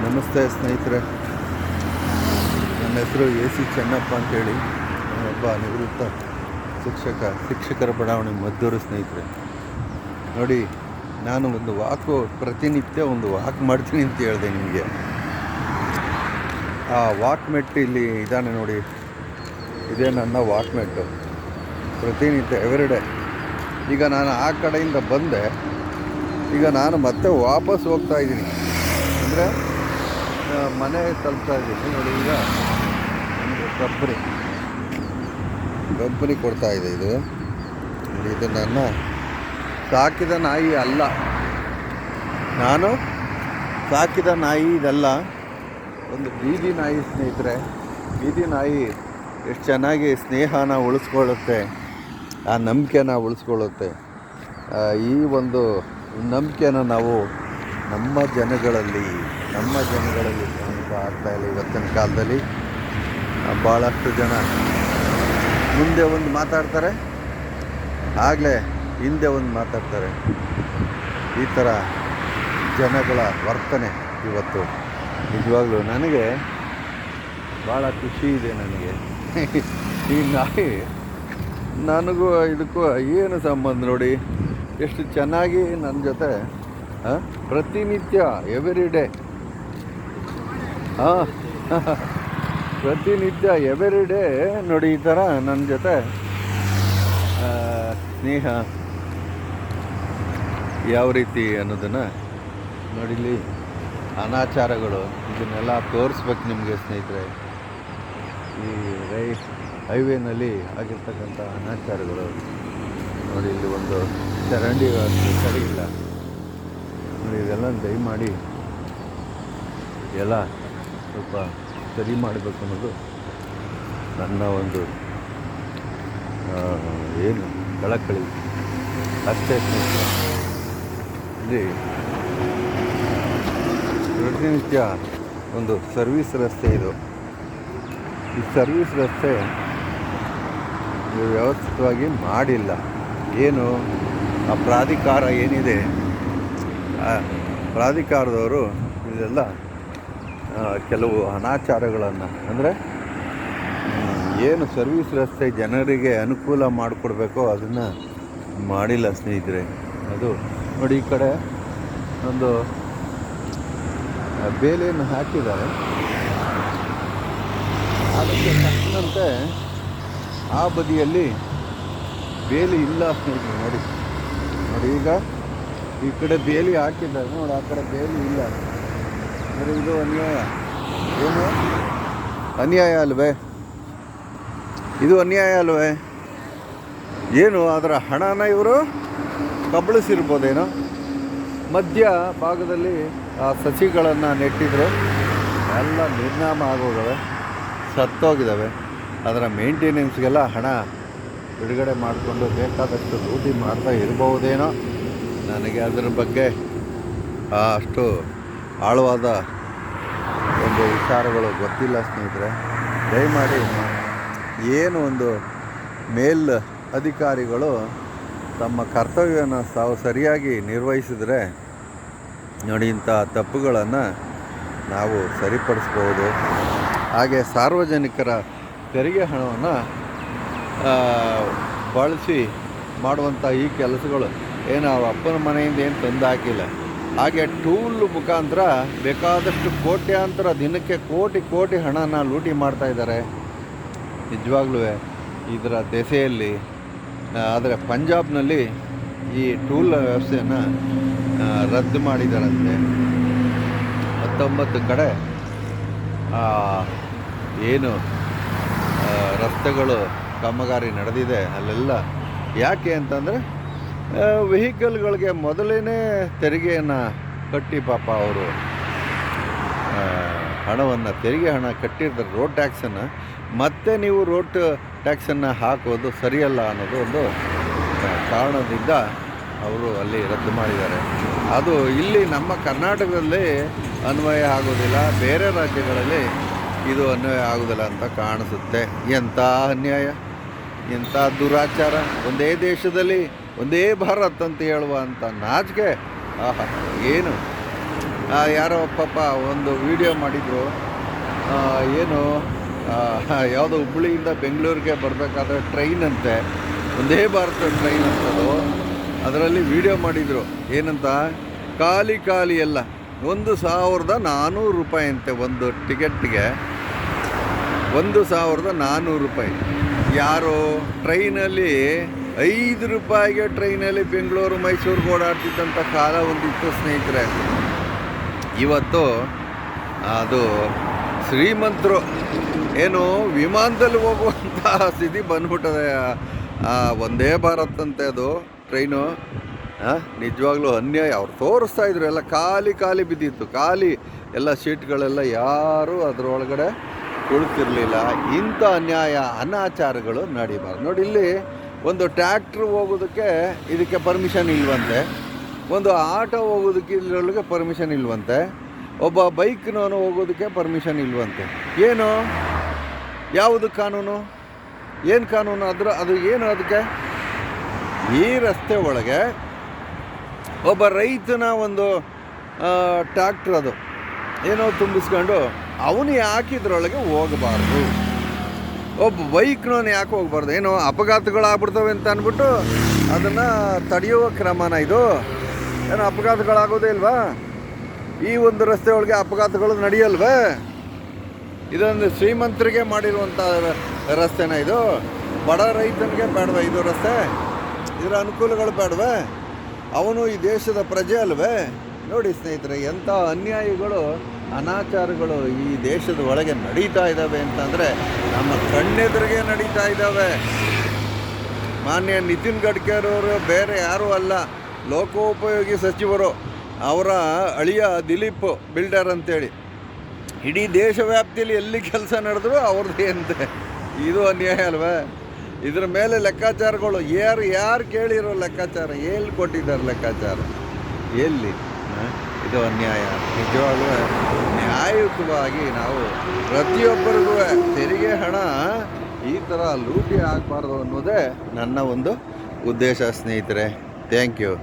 ನಮಸ್ತೆ ಸ್ನೇಹಿತರೆ, ನನ್ನ ಹೆಸರು AC ಚೆನ್ನಪ್ಪ ಅಂತೇಳಿ. ಒಬ್ಬ ನಿವೃತ್ತ ಶಿಕ್ಷಕರ ಬಡಾವಣೆ ಮದ್ದೂರು. ಸ್ನೇಹಿತರೆ ನೋಡಿ, ನಾನು ಪ್ರತಿನಿತ್ಯ ಒಂದು ವಾಕ್ ಮಾಡ್ತೀನಿ ಅಂತ ಹೇಳಿದೆ ನಿಮಗೆ. ಆ ವಾಕ್ ಮೆಟ್ ಇಲ್ಲಿ ಇದ್ದಾನೆ ನೋಡಿ, ಇದೇ ನನ್ನ ವಾಕ್ ಮೆಟ್ಟು. ಪ್ರತಿನಿತ್ಯ ಎವ್ರಿಡೇ. ಈಗ ನಾನು ಆ ಕಡೆಯಿಂದ ಬಂದೆ, ಈಗ ನಾನು ಮತ್ತೆ ವಾಪಸ್ ಹೋಗ್ತಾ ಇದ್ದೀನಿ, ಅಂದರೆ ಮನೆ ತಲುಪ್ತಾ ಇದ್ದೀನಿ ನೋಡಿ. ಈಗ ನಮಗೆ ಕಂಪನಿ ಕೊಡ್ತಾ ಇದೆ ಇದು. ಇದು ನನ್ನ ಸಾಕಿದ ನಾಯಿ ಅಲ್ಲ, ನಾನು ಸಾಕಿದ ನಾಯಿ ಇದಲ್ಲ, ಒಂದು ಬೀದಿ ನಾಯಿ. ಸ್ನೇಹಿತರೆ, ಬೀದಿ ನಾಯಿ ಎಷ್ಟು ಚೆನ್ನಾಗಿ ಸ್ನೇಹನ ಉಳಿಸ್ಕೊಳ್ಳುತ್ತೆ, ಆ ನಂಬಿಕೆನ ಉಳಿಸ್ಕೊಳ್ಳುತ್ತೆ. ಈ ಒಂದು ನಂಬಿಕೆನ ನಾವು ನಮ್ಮ ಜನಗಳಲ್ಲಿ ಕಾಣ್ತಾ ಆಗ್ತಾಯಿಲ್ಲ. ಇವತ್ತಿನ ಕಾಲದಲ್ಲಿ ಭಾಳಷ್ಟು ಜನ ಮುಂದೆ ಒಂದು ಮಾತಾಡ್ತಾರೆ, ಆಗಲೇ ಹಿಂದೆ ಒಂದು ಮಾತಾಡ್ತಾರೆ. ಈ ಥರ ಜನಗಳ ವರ್ತನೆ ಇವತ್ತು ನಿಜವಾಗ್ಲೂ ನನಗೆ ಭಾಳ ಖುಷಿ ಇದೆ. ನನಗೆ ಈ ನಾಯಿ ನನಗೂ ಇದಕ್ಕೂ ಏನು ಸಂಬಂಧ ನೋಡಿ, ಎಷ್ಟು ಚೆನ್ನಾಗಿ ನನ್ನ ಜೊತೆ ಪ್ರತಿನಿತ್ಯ ಎವ್ರಿಡೇ ಪ್ರತಿನಿತ್ಯ ಎವ್ರಿಡೇ ನೋಡಿ, ಈ ಥರ ನನ್ನ ಜೊತೆ ಸ್ನೇಹ ಯಾವ ರೀತಿ ಅನ್ನೋದನ್ನು ನೋಡಿಲಿ. ಅನಾಚಾರಗಳು ಇದನ್ನೆಲ್ಲ ತೋರಿಸ್ಬೇಕು ನಿಮಗೆ ಸ್ನೇಹಿತರೆ. ಈ ಹೈವೇನಲ್ಲಿ ಆಗಿರ್ತಕ್ಕಂಥ ಅನಾಚಾರಗಳು ನೋಡಿ. ಇಲ್ಲಿ ಒಂದು ಚರಂಡಿ ಸರಿ ಇಲ್ಲ ನೋಡಿ. ಇದೆಲ್ಲ ದಯಮಾಡಿ ಎಲ್ಲ ಸ್ವಲ್ಪ ಸರಿ ಮಾಡಬೇಕು ಅನ್ನೋದು ನನ್ನ ಒಂದು ಏನು ಕಳಕಳಿ ಅಷ್ಟೇ. ಇಲ್ಲಿ ಪ್ರತಿನಿತ್ಯ ಒಂದು ಸರ್ವಿಸ್ ರಸ್ತೆ ಇದು. ಈ ಸರ್ವಿಸ್ ರಸ್ತೆ ವ್ಯವಸ್ಥಿತವಾಗಿ ಮಾಡಿಲ್ಲ. ಏನು ಆ ಪ್ರಾಧಿಕಾರ ಏನಿದೆ, ಆ ಪ್ರಾಧಿಕಾರದವರು ಇದೆಲ್ಲ ಕೆಲವು ಅನಾಚಾರಗಳನ್ನು, ಅಂದರೆ ಏನು ಸರ್ವಿಸ್ ರಸ್ತೆ ಜನರಿಗೆ ಅನುಕೂಲ ಮಾಡಿಕೊಡ್ಬೇಕೋ ಅದನ್ನು ಮಾಡಿಲ್ಲ ಸ್ನೇಹಿತರೆ. ಅದು ನೋಡಿ, ಈ ಕಡೆ ಒಂದು ಬೇಲಿಯನ್ನು ಹಾಕಿದ್ದಾರೆ, ಅದಕ್ಕೆ ತಕ್ಕಂತೆ ಆ ಬದಿಯಲ್ಲಿ ಬೇಲಿ ಇಲ್ಲ ಸ್ನೇಹಿತರೆ. ನೋಡಿ ನೋಡಿ, ಈಗ ಈ ಕಡೆ ಬೇಲಿ ಹಾಕಿದ್ದಾರೆ ನೋಡಿ, ಆ ಕಡೆ ಬೇಲಿ ಇಲ್ಲ. ಅಂದರೆ ಇದು ಅನ್ಯಾಯ. ಏನು ಅನ್ಯಾಯ ಅಲ್ವೇ? ಇದು ಅನ್ಯಾಯ ಅಲ್ವೇ? ಏನು ಅದರ ಹಣನ ಇವರು ಕಬಳಿಸಿರ್ಬೋದೇನೋ. ಮಧ್ಯ ಭಾಗದಲ್ಲಿ ಆ ಸಸಿಗಳನ್ನು ನೆಟ್ಟಿದ್ರು, ಎಲ್ಲ ನಿರ್ನಾಮ ಆಗೋಗವೆ, ಸತ್ತೋಗಿದ್ದಾವೆ. ಅದರ ಮೇಂಟೆನೆನ್ಸ್ಗೆಲ್ಲ ಹಣ ಬಿಡುಗಡೆ ಮಾಡಿಕೊಂಡು ಬೇಕಾದಷ್ಟು ಲೂಟಿ ಮಾಡ್ತಾ ಇರ್ಬಹುದೇನೋ. ನನಗೆ ಅದರ ಬಗ್ಗೆ ಅಷ್ಟು ಆಳವಾದ ಒಂದು ವಿಚಾರಗಳು ಗೊತ್ತಿಲ್ಲ ಸ್ನೇಹಿತರೆ. ದಯಮಾಡಿ ಏನು ಒಂದು ಅಧಿಕಾರಿಗಳು ತಮ್ಮ ಕರ್ತವ್ಯವನ್ನು ಸರಿಯಾಗಿ ನಿರ್ವಹಿಸಿದರೆ ನೋಡಿ, ಇಂಥ ತಪ್ಪುಗಳನ್ನು ನಾವು ಸರಿಪಡಿಸ್ಬೋದು. ಹಾಗೆ ಸಾರ್ವಜನಿಕರ ತೆರಿಗೆ ಹಣವನ್ನು ಬಳಸಿ ಮಾಡುವಂಥ ಈ ಕೆಲಸಗಳು ಏನು ಅಪ್ಪನ ಮನೆಯಿಂದ ಏನು ತಂದು ಹಾಕಿಲ್ಲ. ಹಾಗೆ ಟೂಲ್ ಮುಖಾಂತರ ಬೇಕಾದಷ್ಟು ಕೋಟ್ಯಾಂತರ ದಿನಕ್ಕೆ ಕೋಟಿ ಹಣನ ಲೂಟಿ ಮಾಡ್ತಾ ಇದ್ದಾರೆ ನಿಜವಾಗ್ಲೂ ಇದರ ದೆಸೆಯಲ್ಲಿ. ಆದರೆ ಪಂಜಾಬ್ನಲ್ಲಿ ಈ ಟೂಲ್ ವ್ಯವಸ್ಥೆಯನ್ನು ರದ್ದು ಮಾಡಿದ್ದಾರಂತೆ. 19 ಕಡೆ ಏನು ರಸ್ತೆಗಳು ಕಾಮಗಾರಿ ನಡೆದಿದೆ ಅಲ್ಲೆಲ್ಲ. ಯಾಕೆ ಅಂತಂದರೆ ವೆಹಿಕಲ್ಗಳಿಗೆ ಮೊದಲೇ ತೆರಿಗೆಯನ್ನು ಕಟ್ಟಿ ಪಾಪ ಅವರು ಹಣವನ್ನು ತೆರಿಗೆ ಹಣ ಕಟ್ಟಿರ್ತಾರೆ, ರೋಡ್ ಟ್ಯಾಕ್ಸನ್ನು. ಮತ್ತೆ ನೀವು ರೋಡ್ ಟ್ಯಾಕ್ಸನ್ನು ಹಾಕೋದು ಸರಿಯಲ್ಲ ಅನ್ನೋದು ಒಂದು ಕಾರಣದಿಂದ ಅವರು ಅಲ್ಲಿ ರದ್ದು ಮಾಡಿದ್ದಾರೆ. ಅದು ಇಲ್ಲಿ ನಮ್ಮ ಕರ್ನಾಟಕದಲ್ಲಿ ಅನ್ವಯ ಆಗೋದಿಲ್ಲ, ಬೇರೆ ರಾಜ್ಯಗಳಲ್ಲಿ ಇದು ಅನ್ವಯ ಆಗೋದಿಲ್ಲ ಅಂತ ಕಾಣಿಸುತ್ತೆ. ಎಂಥ ಅನ್ಯಾಯ, ಎಂಥ ದುರಾಚಾರ! ಒಂದೇ ದೇಶದಲ್ಲಿ ಒಂದೇ ಭಾರತ್ ಅಂತ ಹೇಳುವಂಥ ನಾಚಿಕೆ! ಆಹಾ, ಏನು ಯಾರೋ ಪಾಪ ಒಂದು ವಿಡಿಯೋ ಮಾಡಿದರು, ಏನು ಯಾವುದೋ ಹುಬ್ಬಳ್ಳಿಯಿಂದ ಬೆಂಗಳೂರಿಗೆ ಬರಬೇಕಾದ್ರೆ ಟ್ರೈನ್ ಅಂತೆ, ಒಂದೇ ಭಾರತ ಟ್ರೈನ್ ಅಂತದು. ಅದರಲ್ಲಿ ವಿಡಿಯೋ ಮಾಡಿದರು, ಏನಂತ, ಖಾಲಿ ಎಲ್ಲ 1400 ರೂಪಾಯಿ ಅಂತೆ ಒಂದು ಟಿಕೆಟ್ಗೆ, 1400 ರೂಪಾಯಿ. ಯಾರು ಟ್ರೈನಲ್ಲಿ 5 ರೂಪಾಯಿಗೆ ಟ್ರೈನಲ್ಲಿ ಬೆಂಗಳೂರು ಮೈಸೂರಿಗೆ ಓಡಾಡ್ತಿದ್ದಂಥ ಕಾಲ ಒಂದಿತ್ತು ಸ್ನೇಹಿತರೆ. ಇವತ್ತು ಅದು ಶ್ರೀಮಂತರು ಏನು ವಿಮಾನದಲ್ಲಿ ಹೋಗುವಂಥ ಸ್ಥಿತಿ ಬಂದ್ಬಿಟ್ಟದೆ. ಒಂದೇ ಭಾರತ್ ಅಂತೆ ಅದು ಟ್ರೈನು. ನಿಜವಾಗ್ಲೂ ಅನ್ಯಾಯ. ಅವ್ರು ತೋರಿಸ್ತಾಯಿದ್ರು ಎಲ್ಲ ಖಾಲಿ ಬಿದ್ದಿತ್ತು, ಖಾಲಿ ಎಲ್ಲ ಸೀಟ್ಗಳೆಲ್ಲ, ಯಾರೂ ಅದರೊಳಗಡೆ ಕುಳಿತಿರಲಿಲ್ಲ. ಇಂಥ ಅನ್ಯಾಯ ಅನಾಚಾರಗಳು ನಡೀಬಾರ್ದು. ನೋಡಿ, ಇಲ್ಲಿ ಒಂದು ಟ್ರ್ಯಾಕ್ಟ್ರ್ ಹೋಗೋದಕ್ಕೆ ಇದಕ್ಕೆ ಪರ್ಮಿಷನ್ ಇಲ್ವಂತೆ, ಒಂದು ಆಟೋ ಹೋಗೋದಕ್ಕೆ ಇಲ್ಲೊಳಗೆ ಪರ್ಮಿಷನ್ ಇಲ್ವಂತೆ, ಒಬ್ಬ ಬೈಕ್ನವನು ಹೋಗೋದಕ್ಕೆ ಪರ್ಮಿಷನ್ ಇಲ್ವಂತೆ. ಏನು, ಯಾವುದು ಕಾನೂನು, ಏನು ಕಾನೂನು ಅದು ಏನು? ಅದಕ್ಕೆ ಈ ರಸ್ತೆ ಒಳಗೆ ಒಬ್ಬ ರೈತನ ಒಂದು ಟ್ರ್ಯಾಕ್ಟ್ರ್ ಅದು ಏನೋ ತುಂಬಿಸ್ಕೊಂಡು ಅವನು ಯಾಕಿದ್ರೊಳಗೆ ಹೋಗಬಾರ್ದು, ಒಬ್ಬ ಬೈಕ್ನವನು ಯಾಕೆ ಹೋಗ್ಬಾರ್ದು? ಏನೋ ಅಪಘಾತಗಳಾಗ್ಬಿಡ್ತವೆ ಅಂತ ಅಂದ್ಬಿಟ್ಟು ಅದನ್ನು ತಡೆಯುವ ಕ್ರಮನ ಇದು? ಏನೋ ಅಪಘಾತಗಳಾಗೋದೇ ಇಲ್ವಾ? ಈ ಒಂದು ರಸ್ತೆ ಒಳಗೆ ಅಪಘಾತಗಳು ನಡೆಯಲ್ವೇ? ಇದೊಂದು ಶ್ರೀಮಂತರಿಗೆ ಮಾಡಿರುವಂಥ ರಸ್ತೆನ ಇದು? ಬಡ ರೈತನಿಗೆ ಬೇಡವೇ ಇದು ರಸ್ತೆ? ಇದರ ಅನುಕೂಲಗಳು ಬೇಡವೇ? ಅವನು ಈ ದೇಶದ ಪ್ರಜೆ ಅಲ್ವೇ? ನೋಡಿ ಸ್ನೇಹಿತರೆ, ಎಂಥ ಅನ್ಯಾಯಗಳು ಅನಾಚಾರಗಳು ಈ ದೇಶದ ಒಳಗೆ ನಡೀತಾ ಇದ್ದಾವೆ ಅಂತಂದರೆ ನಮ್ಮ ಕಣ್ಣೆದುರಿಗೆ ನಡೀತಾ ಇದ್ದಾವೆ. ಮಾನ್ಯ ನಿತಿನ್ ಗಡ್ಕರಿ ಅವರು ಬೇರೆ ಯಾರೂ ಅಲ್ಲ, ಲೋಕೋಪಯೋಗಿ ಸಚಿವರು. ಅವರ ಅಳಿಯ ದಿಲೀಪ್ ಬಿಲ್ಡರ್ ಅಂತೇಳಿ ಇಡೀ ದೇಶ ವ್ಯಾಪ್ತಿಯಲ್ಲಿ ಎಲ್ಲಿ ಕೆಲಸ ನಡೆದ್ರು ಅವ್ರದ್ದೇ ಅಂತೆ. ಇದು ಅನ್ಯಾಯ ಅಲ್ವೇ? ಇದ್ರ ಮೇಲೆ ಲೆಕ್ಕಾಚಾರಗಳು ಯಾರು ಕೇಳಿರೋ ಲೆಕ್ಕಾಚಾರ ಎಲ್ಲಿ ಕೊಟ್ಟಿದ್ದಾರೆ? ಲೆಕ್ಕಾಚಾರ ಎಲ್ಲಿ? ಇದು ಅನ್ಯಾಯ. ನಿಜವಾಗ್ಲೂ ನ್ಯಾಯಯುತವಾಗಿ ನಾವು ಪ್ರತಿಯೊಬ್ಬರಿಗೂ ತೆರಿಗೆ ಹಣ ಈ ಥರ ಲೂಟಿ ಆಗಬಾರ್ದು ಅನ್ನೋದೇ ನನ್ನ ಒಂದು ಉದ್ದೇಶ ಸ್ನೇಹಿತರೆ. Thank you.